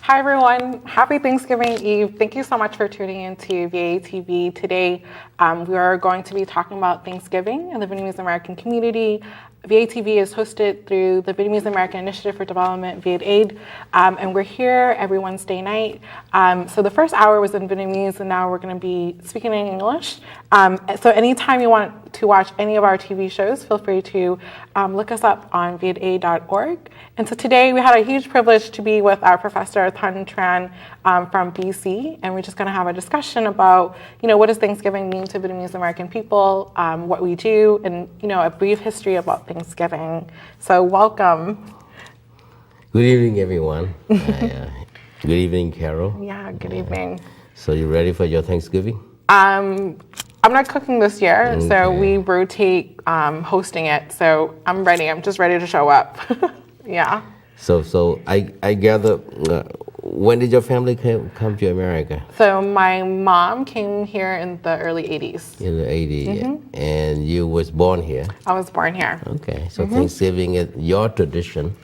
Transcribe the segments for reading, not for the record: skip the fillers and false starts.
Hi everyone, happy Thanksgiving Eve. Thank you so much for tuning in to VATV. Today we are going to be talking about Thanksgiving in the Vietnamese American community. VATV is hosted through the Vietnamese American Initiative for Development, VATAID, and we're here every Wednesday night. So the first hour was in Vietnamese, and now we're going to be speaking in English. So anytime you want to watch any of our TV shows, feel free to look us up on vietaid.org. And so today we had a huge privilege to be with our professor, Thanh Tran, from BC, and we're just going to have a discussion about, what does Thanksgiving mean to Vietnamese American people, what we do, and, a brief history about Thanksgiving. So welcome. Good evening, everyone. Good evening, Carol. Yeah, good evening. So you ready for your Thanksgiving? I'm not cooking this year, so we rotate hosting it. So I'm ready. I'm just ready to show up. Yeah. So I gather, when did your family come to America? So my mom came here in the early 80s. In the 80s, and you was born here? I was born here. Okay, so Thanksgiving is your tradition.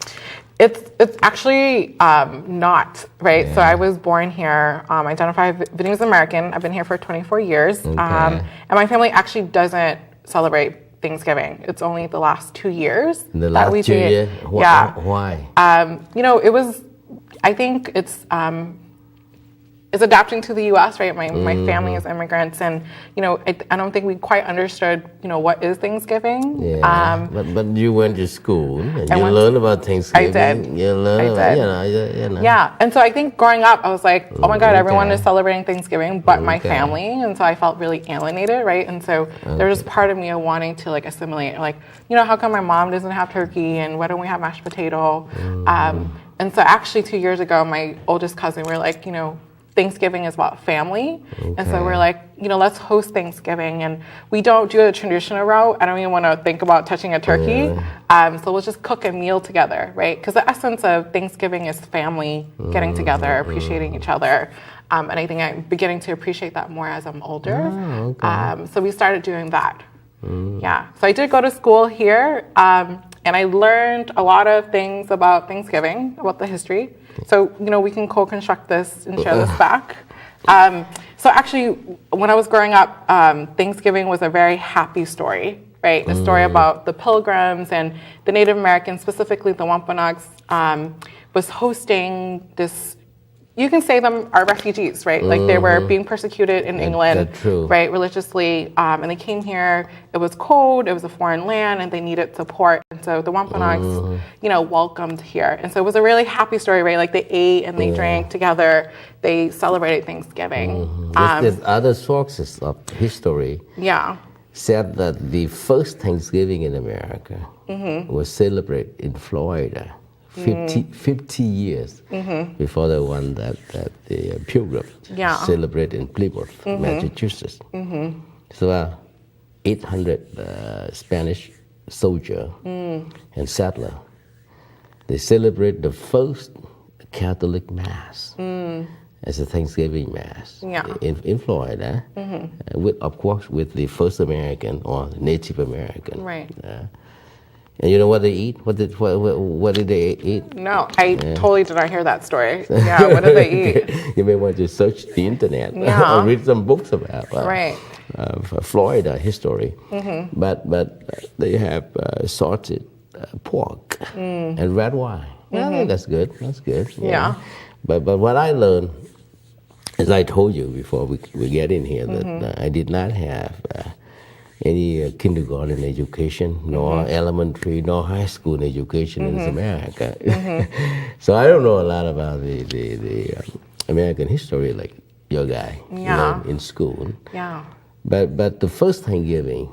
It's actually not, right? Yeah. So I was born here, identify Vietnamese American. I've been here for 24 years. Okay. And my family actually doesn't celebrate Thanksgiving. It's only the last 2 years. The last 2 years? Yeah. Why? It was, I think it's adapting to the U.S., right? My family is immigrants, and I don't think we quite understood, what is Thanksgiving. Yeah. But you went to school and you learned about Thanksgiving. I did. You learned about. Yeah, and so I think growing up, I was like, oh my God, everyone is celebrating Thanksgiving, but my family, and so I felt really alienated, right? And so there was part of me of wanting to assimilate, how come my mom doesn't have turkey, and why don't we have mashed potato? And so actually 2 years ago, my oldest cousin, we were like, Thanksgiving is about family. Okay. And so we're like, let's host Thanksgiving. And we don't do the traditional route. I don't even want to think about touching a turkey. So we'll just cook a meal together, right? Because the essence of Thanksgiving is family getting together, appreciating each other. And I think I'm beginning to appreciate that more as I'm older. Oh, okay. So we started doing that. Yeah. So I did go to school here. And I learned a lot of things about Thanksgiving, about the history. So, we can co-construct this and share this back. So actually, when I was growing up, Thanksgiving was a very happy story, right? A story about the Pilgrims and the Native Americans, specifically the Wampanoags, was hosting this. You can say them are refugees, right? Like they were being persecuted in England, right, religiously. And they came here. It was cold. It was a foreign land, and they needed support. And so the Wampanoags, welcomed here. And so it was a really happy story, right? Like they ate and they drank together. They celebrated Thanksgiving. There's other sources of history. Yeah. Said that the first Thanksgiving in America was celebrated in Florida. 50 years before the one that the Pilgrims celebrate in Plymouth, Massachusetts. So 800 Spanish soldier and settler, they celebrate the first Catholic Mass as a Thanksgiving Mass in Florida, of course with the first American or Native American. Right. And you know what they eat? What did they eat? No, I totally did not hear that story. Yeah, what did they eat? You may want to search the internet or read some books about Florida history. But they have salted pork and red wine. I think that's good. That's good. Yeah. But what I learned, as I told you before we get in here, that I did not have any kindergarten education, nor elementary, nor high school education in America. So I don't know a lot about the American history like your guy learned in school. Yeah. But the first Thanksgiving,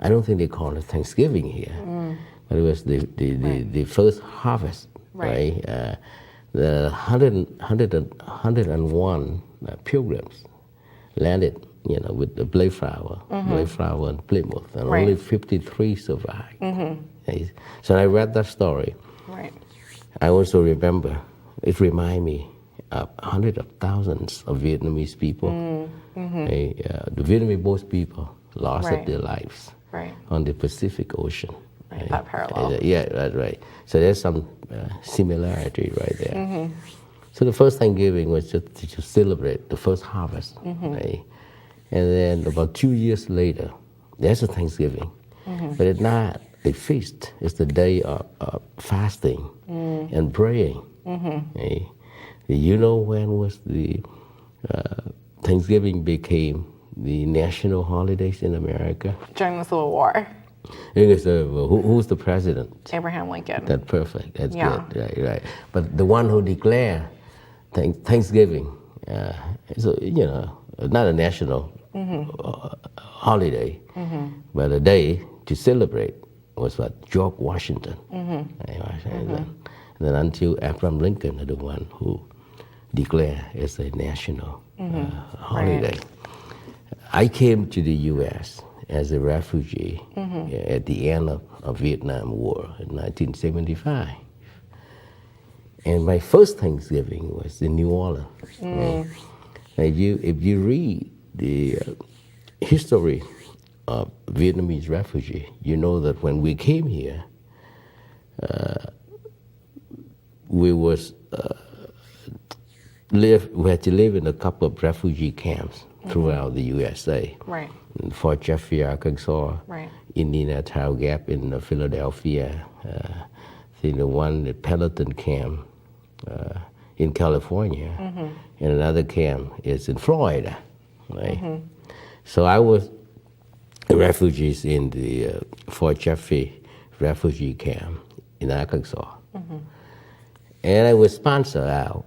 I don't think they call it Thanksgiving here, but it was the first harvest, right? The 101 pilgrims landed with the Mayflower and Plymouth, and only 53 survived. So I read that story. Right. I also remember, it reminded me of hundreds of thousands of Vietnamese people. The Vietnamese people lost their lives on the Pacific Ocean. Right, that parallel. Yeah, that's right. So there's some similarity right there. So the first Thanksgiving was just to celebrate the first harvest, right? And then about 2 years later, there's a Thanksgiving, but it's not a feast. It's the day of fasting and praying. Right? You know when was the Thanksgiving became the national holidays in America? During the Civil War. Who's the president? Abraham Lincoln. That's perfect. That's Yeah. good. Right. But the one who declared Thanksgiving, so not a national holiday, but a day to celebrate was what George Washington. And then until Abraham Lincoln, the one who declared it's a national holiday. Right. I came to the U.S. as a refugee at the end of Vietnam War in 1975. And my first Thanksgiving was in New Orleans. If you read the history of Vietnamese refugee, you know that when we came here, we had to live in a couple of refugee camps throughout the USA. Right. In Fort Jefferson, Arkansas, Right. Indian Gap in Philadelphia, the one at Pendleton Camp in California, and another camp is in Florida, right? So I was refugees in the Fort Jefferson refugee camp in Arkansas, and I was sponsored out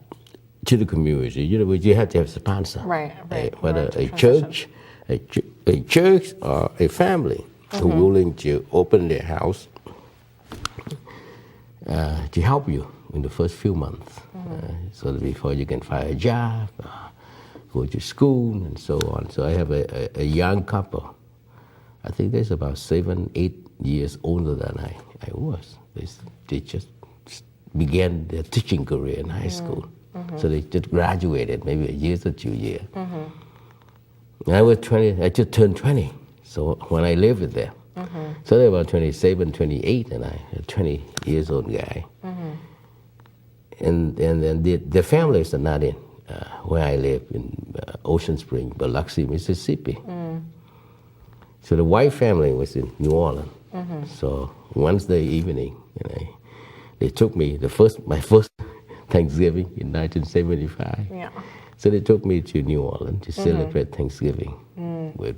to the community. You have to have a sponsor, Right. whether a church, a church or a family who are willing to open their house to help you in the first few months, so that before you can find a job, go to school, and so on. So I have a young couple. I think they're about 7, 8 years older than I was. They just began their teaching career in high school. So they just graduated maybe a year or 2 years. I was 20. I just turned 20. So when I lived with them, so they were about 27, 28, and I a 20 years old guy. And then the families are not in where I live in Ocean Spring, Biloxi, Mississippi. So the white family was in New Orleans. So Wednesday evening, they took me my first Thanksgiving in 1975. Yeah. So they took me to New Orleans to celebrate Thanksgiving with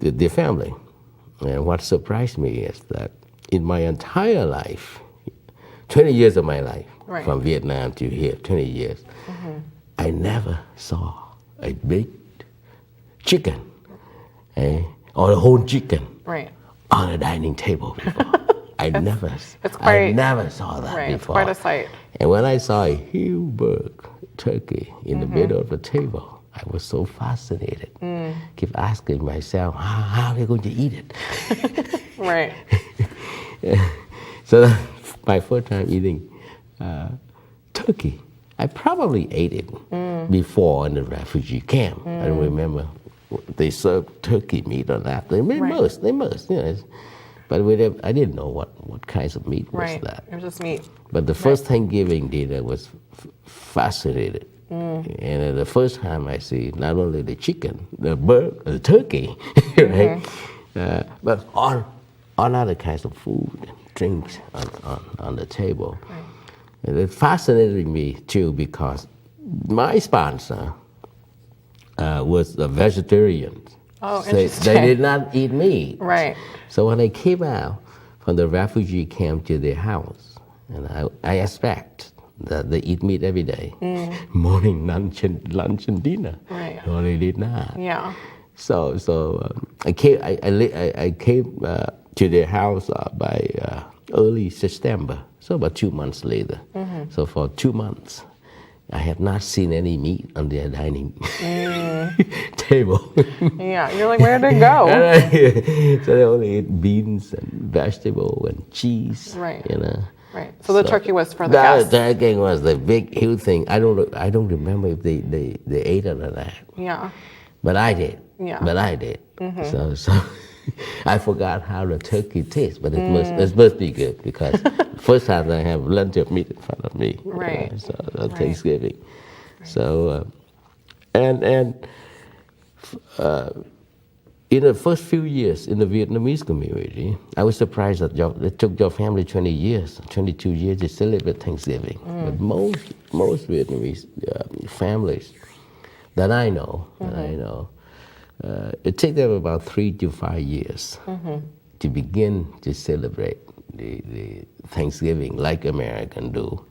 their family. And what surprised me is that in my entire life, 20 years of my life, Right. from Vietnam to here, 20 years, I never saw a big chicken, or a whole chicken Right. on a dining table before. I never saw that Right. It's before. quite a sight. And when I saw a huge turkey in the middle of the table, I was so fascinated. Keep asking myself, how are they going to eat it? Right. So my first time eating turkey, I probably ate it before in the refugee camp. I don't remember they served turkey meat or not. They must. But I didn't know what kinds of meat was Right. that. It was just meat. But the first Thanksgiving dinner was fascinated. And the first time I see not only the chicken, the turkey, right? But all other kinds of food and drinks on the table. Right. And it fascinated me too because my sponsor was a vegetarian. Oh, So interesting. they did not eat meat. Right. So when I came out from the refugee camp to their house, and I expect that they eat meat every day, morning, lunch, and dinner. Right. No, they did not. Yeah. So I came to their house by early September, so about 2 months later. So for 2 months, I had not seen any meat on their dining table. Yeah. You're like, where did it go? So they only ate beans and vegetable and cheese. Right. Right. So the turkey was for the guests. The turkey was the big, huge thing. I don't remember if they ate it or not. Yeah. But I did. Yeah. But I did. So I forgot how the turkey tastes, but it must be good because first time I have lunch of meat in front of me. Right. So on Thanksgiving. Right. So in the first few years in the Vietnamese community, I was surprised that it took your family 22 years to celebrate Thanksgiving. But most Vietnamese families that I know, it takes them about 3 to 5 years to begin to celebrate the Thanksgiving like Americans do.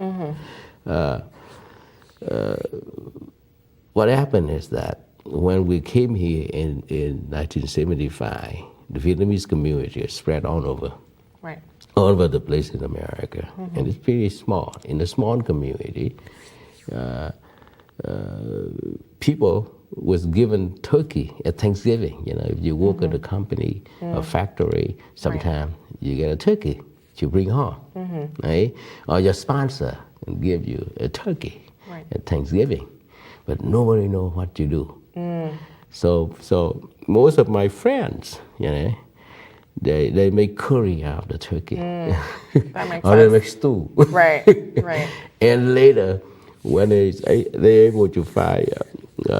What happened is that when we came here in 1975, the Vietnamese community is spread all over the place in America, and it's pretty small. In a small community, people was given turkey at Thanksgiving. If you work at a company, a factory, sometimes you get a turkey to bring home, right? Or your sponsor will give you a turkey at Thanksgiving, but nobody knows what to do. So most of my friends, they make curry out of the turkey. That makes or sense. they make stew. Right. And later, when they're able to find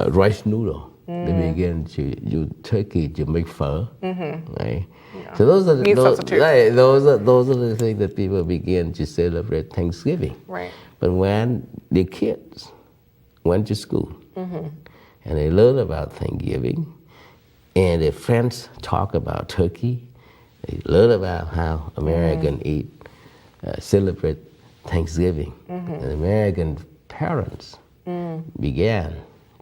rice noodle, they begin to use turkey to make pho. Right? Yeah. So those are the things that people begin to celebrate Thanksgiving. Right. But when the kids went to school, and they learn about Thanksgiving, and their friends talk about turkey. They learn about how Americans celebrate Thanksgiving. And American parents began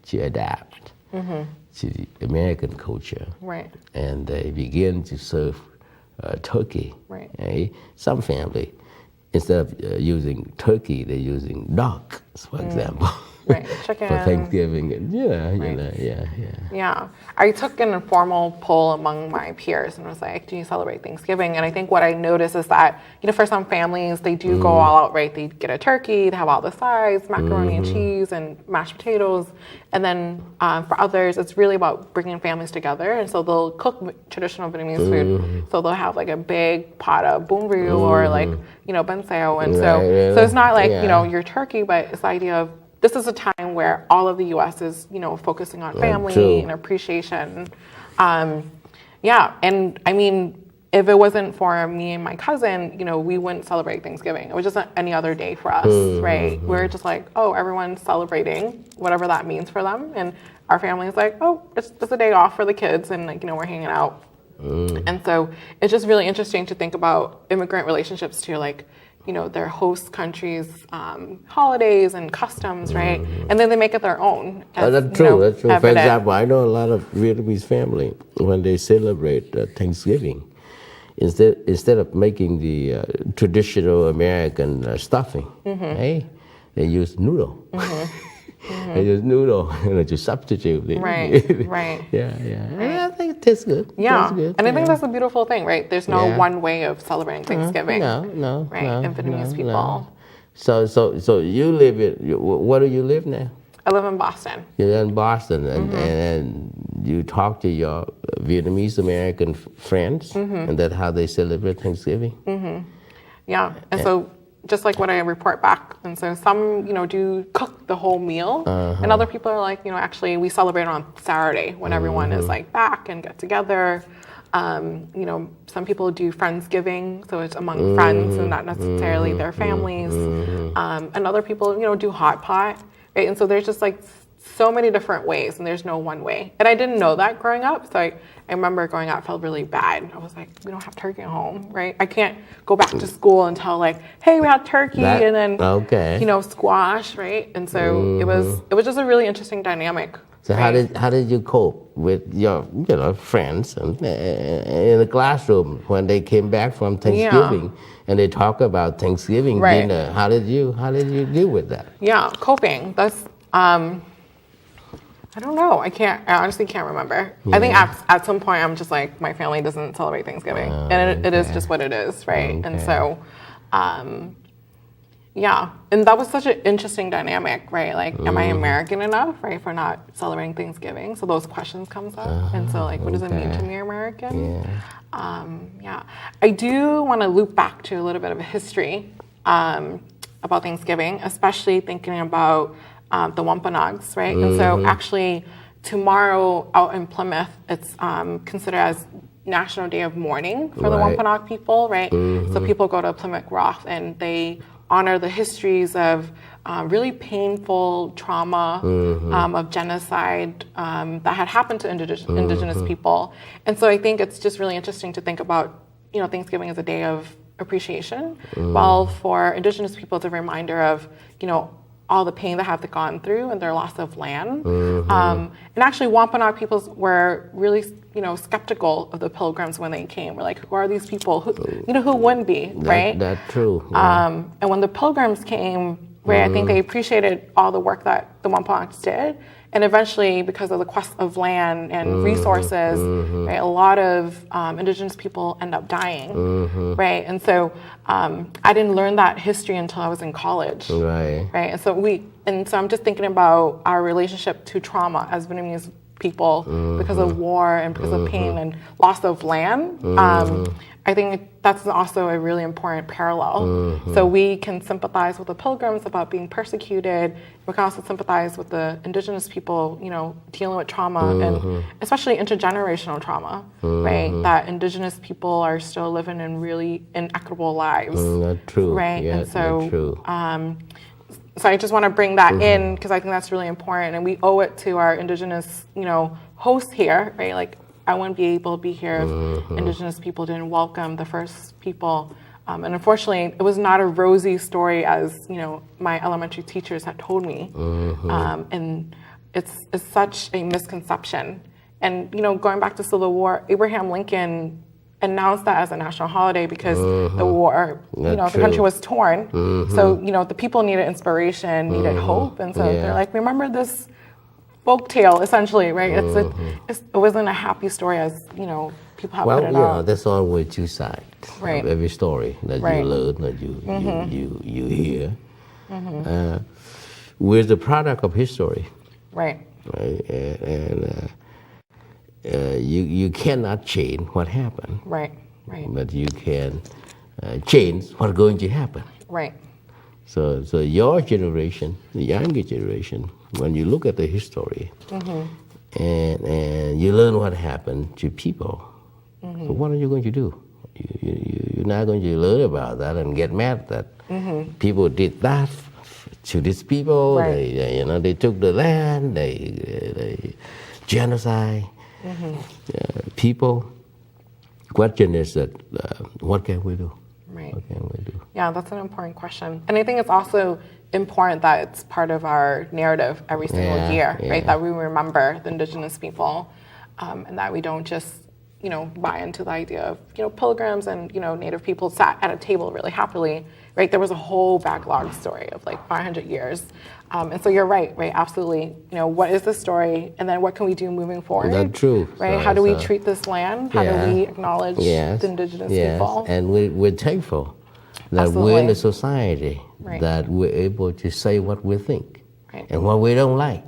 to adapt to the American culture. Right. And they begin to serve turkey. Right. Okay? Some family, instead of using turkey, they're using duck, for example. Right, chicken. For Thanksgiving, and Yeah, I took an informal poll among my peers and was like, "Do you celebrate Thanksgiving?" And I think what I noticed is that for some families they do go all out, right? They get a turkey, they have all the sides, macaroni and cheese, and mashed potatoes, and then for others it's really about bringing families together, and so they'll cook traditional Vietnamese food. So they'll have like a big pot of bún riêu or like bánh xèo, and so it's not like your turkey, but it's the idea of this is a time where all of the U.S. is, focusing on family and appreciation. And I mean, if it wasn't for me and my cousin, we wouldn't celebrate Thanksgiving. It was just any other day for us, right? We're just like, oh, everyone's celebrating, whatever that means for them. And our family's like, oh, it's just a day off for the kids, and we're hanging out. And so it's just really interesting to think about immigrant relationships too, like, their host countries' holidays and customs, right? And then they make it their own. That's true. That's true. For example, I know a lot of Vietnamese family when they celebrate Thanksgiving, instead of making the traditional American stuffing, they use noodle. They use noodle to substitute it. Right. Yeah. And I think it tastes good. Yeah. And I think that's a beautiful thing, right? There's no one way of celebrating Thanksgiving. No. Right? And Vietnamese people. No. So you live where do you live now? I live in Boston. You live in Boston, and you talk to your Vietnamese American friends, and that's how they celebrate Thanksgiving. Yeah, and so just like what I report back, and so some do cook the whole meal, and other people are like, actually we celebrate on Saturday when everyone is like back and get together. Some people do Friendsgiving, so it's among friends and not necessarily their families. And other people do hot pot. Right? And so there's just like so many different ways, and there's no one way. And I didn't know that growing up, so I remember growing up, I felt really bad. I was like, we don't have turkey at home, right? I can't go back to school and tell like, hey, we had turkey, and then squash, right? And so it was just a really interesting dynamic. So right? how did you cope with your friends and in the classroom when they came back from Thanksgiving and they talk about Thanksgiving dinner? How did you deal with that? Yeah, coping. That's I don't know. I honestly can't remember. I think at some point I'm just like, my family doesn't celebrate Thanksgiving, and it is just what it is, right? And so Yeah, and that was such an interesting dynamic, right? Like, am I American enough, right, for not celebrating Thanksgiving? So those questions comes up, and so like, what does it mean to be American? Yeah, I do want to loop back to a little bit of a history about Thanksgiving, especially thinking about the Wampanoags, right? And so actually, tomorrow out in Plymouth, it's considered as National Day of Mourning for the Wampanoag people, right? So people go to Plymouth Rock and they honor the histories of really painful trauma of genocide that had happened to indigenous people. And so I think it's just really interesting to think about, Thanksgiving as a day of appreciation, while for indigenous people, it's a reminder of, all the pain that have gone through and their loss of land. And actually, Wampanoag peoples were really, skeptical of the pilgrims when they came. We're like, who are these people? Who wouldn't be, right? That's true. Yeah. And when the pilgrims came, right, I think they appreciated all the work that the Wampanoags did. And eventually, because of the quest of land and resources, right, a lot of indigenous people end up dying, right? And so I didn't learn that history until I was in college, right? And so I'm just thinking about our relationship to trauma as Vietnamese people because of war and because of pain and loss of land. I think that's also a really important parallel. So we can sympathize with the pilgrims about being persecuted. We can also sympathize with the indigenous people, dealing with trauma and especially intergenerational trauma, right? That indigenous people are still living in really inequitable lives. That's true. Right? Yeah, and so, that's true. So I just want to bring that in because I think that's really important. And we owe it to our indigenous, hosts here, right? Like, I wouldn't be able to be here if indigenous people didn't welcome the first people. And unfortunately, it was not a rosy story as, my elementary teachers had told me. And it's such a misconception. And, going back to Civil War, Abraham Lincoln announced that as a national holiday because the war, the country was torn. So, the people needed inspiration, needed hope. And so they're like, remember this folk tale, essentially, right? It wasn't a happy story as, people have put it out. There's always two sides of every story that you learn, that you hear. We're the product of history. Right. And you cannot change what happened. Right. But you can change what's going to happen. Right. So your generation, the younger generation, when you look at the history and you learn what happened to people, so what are you going to do? You're not going to learn about that and get mad that people did that to these people. Right. They took the land, they genocide people. Question is that what can we do? Right. What can we do? Yeah, that's an important question. And I think it's also important that it's part of our narrative every single year, right? That we remember the indigenous people and that we don't just, buy into the idea of, pilgrims and, Native people sat at a table really happily, right? There was a whole backlog story of like 500 years. And so you're right, absolutely. What is the story? And then what can we do moving forward? That's true. Right? How do we treat this land? How do we acknowledge the indigenous people? And we're thankful that we're in a society that we're able to say what we think and what we don't like.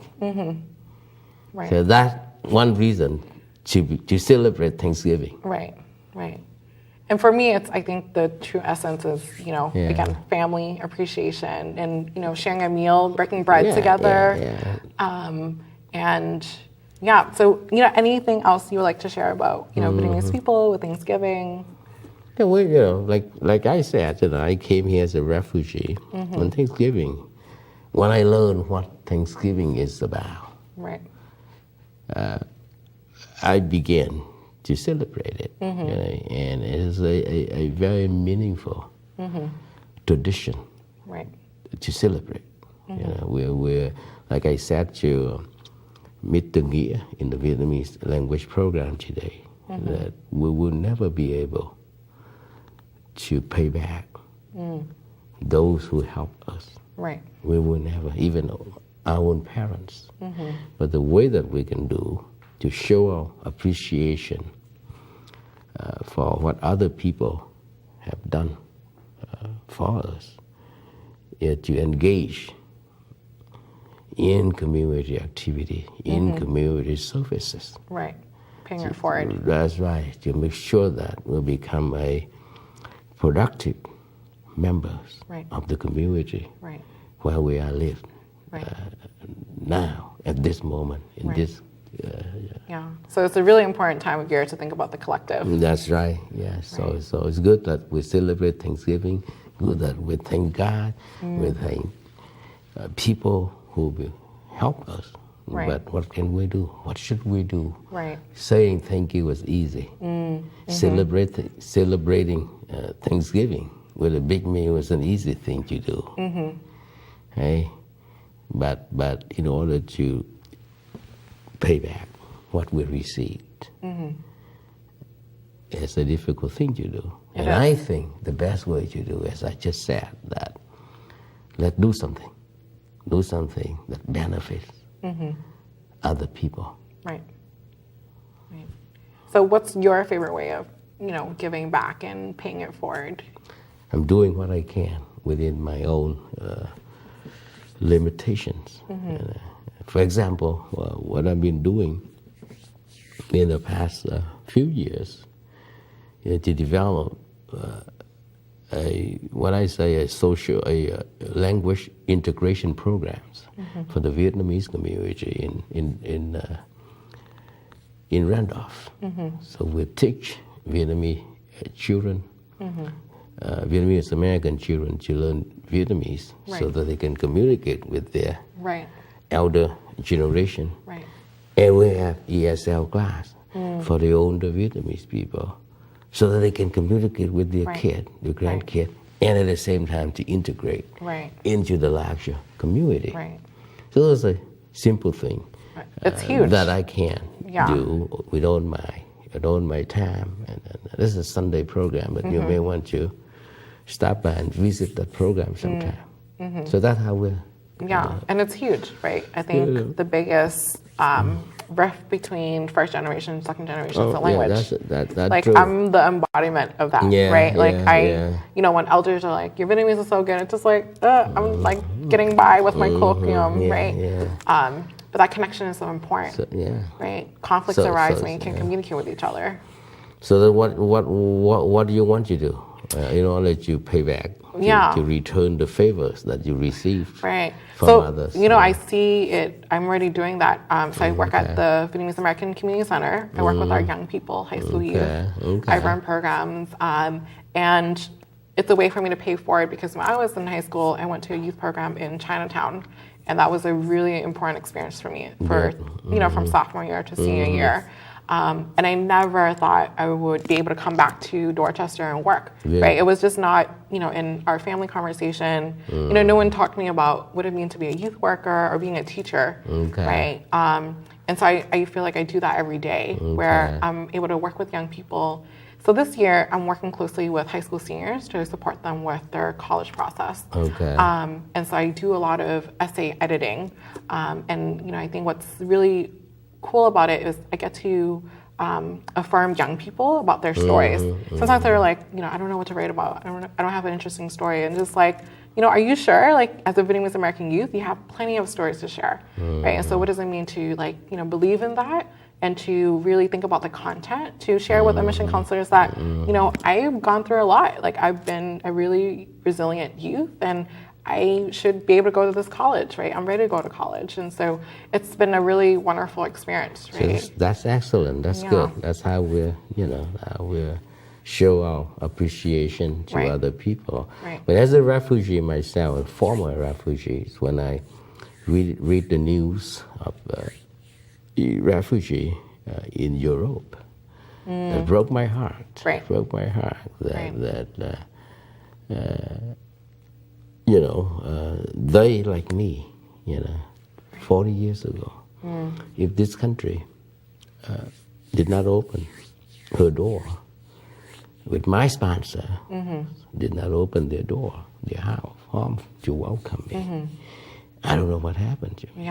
Right. So that's one reason to celebrate Thanksgiving. Right. And for me, I think the true essence is, again, family appreciation and, sharing a meal, breaking bread together. And so, anything else you would like to share about, Vietnamese people with Thanksgiving? Yeah, well, like I said, I came here as a refugee on Thanksgiving. When I learned what Thanksgiving is about, I began to celebrate it, and it is a very meaningful tradition to celebrate. We're like I said to Mr. Nghĩa in the Vietnamese language program today, that we will never be able to pay back those who helped us. Right. We will never, even our own parents. But the way that we can do to show our appreciation for what other people have done for us to engage in community activity, in community services. Right. Paying it forward. That's right. To make sure that we become a productive members of the community where we are living now, at this moment, in this. Yeah. So it's a really important time of year to think about the collective. That's right. Yeah. So it's good that we celebrate Thanksgiving. Good that we thank God. We thank people who will help us. But what can we do? What should we do? Right. Saying thank you was easy. Celebrating Thanksgiving with a big meal was an easy thing to do. Hey? But in order to pay back what we received, it's a difficult thing to do. And I think the best way to do, as I just said, that let's do something that benefits other people. Right. So what's your favorite way of, giving back and paying it forward? I'm doing what I can within my own limitations. For example, what I've been doing in the past few years to develop a language integration programs for the Vietnamese community in Randolph. So we teach Vietnamese children, Vietnamese American children to learn Vietnamese so that they can communicate with their elder generation. And we have ESL class for the older Vietnamese people so that they can communicate with their kid, their grandkid, and at the same time to integrate into the larger community. So it's a simple thing it's huge. that I can do with all my time. And this is a Sunday program, but you may want to stop by and visit that program sometime. So that's how we're... and it's huge, right? I think the biggest rift between first generation and second generation is the language. That's true. I'm the embodiment of that, right? When elders are like, your Vietnamese is so good, it's just like, I'm like getting by with my colloquium, right? But that connection is so important, right? Conflicts arise when you can communicate with each other. So then what do you want to do in order to pay back, to return the favors that you received from others? I see it, I'm already doing that. So I work at the Vietnamese American Community Center. I work with our young people, high school youth. I run programs, and it's a way for me to pay forward because when I was in high school, I went to a youth program in Chinatown, and that was a really important experience for me from sophomore year to senior year. And I never thought I would be able to come back to Dorchester and work, right? It was just not, in our family conversation, no one talked to me about what it means to be a youth worker or being a teacher, right? And so I feel like I do that every day where I'm able to work with young people. So this year, I'm working closely with high school seniors to support them with their college process. And so I do a lot of essay editing. And, I think what's really cool about it is I get to affirm young people about their stories. Sometimes they're like, I don't know what to write about. I don't have an interesting story. And just like, are you sure? Like, as a Vietnamese American youth, you have plenty of stories to share, right? And so what does it mean to believe in that and to really think about the content, to share with admission counselors that, I've gone through a lot. Like, I've been a really resilient youth, and I should be able to go to this college, right? I'm ready to go to college. And so it's been a really wonderful experience, right? So that's excellent. That's good. That's how we're, show our appreciation to other people. But as a refugee myself, a former refugee, when I read the news of a refugee in Europe, it broke my heart. It broke my heart that they, like me, 40 years ago, if this country did not open her door, with my sponsor, did not open their door, their home to welcome me, I don't know what happened to me.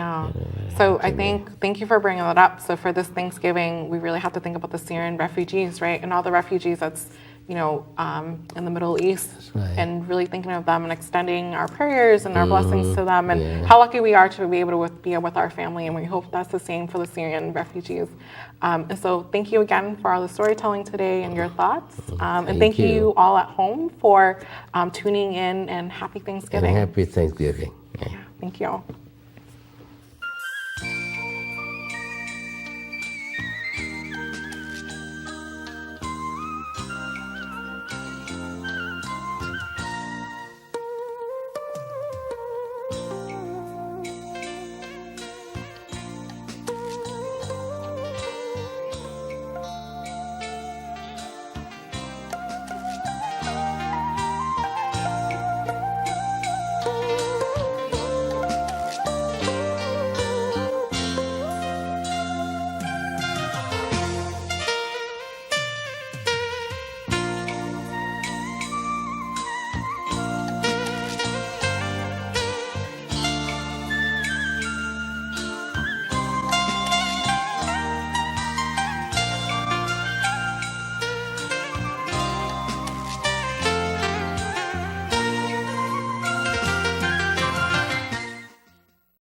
So I think, thank you for bringing that up. So for this Thanksgiving, we really have to think about the Syrian refugees, right? And all the refugees that's in the Middle East, right. and really thinking of them and extending our prayers and our blessings to them, and how lucky we are to be able to be with our family, and we hope that's the same for the Syrian refugees. And so thank you again for all the storytelling today and your thoughts. And thank you all at home for tuning in, and happy Thanksgiving. And happy Thanksgiving. Yeah, thank you.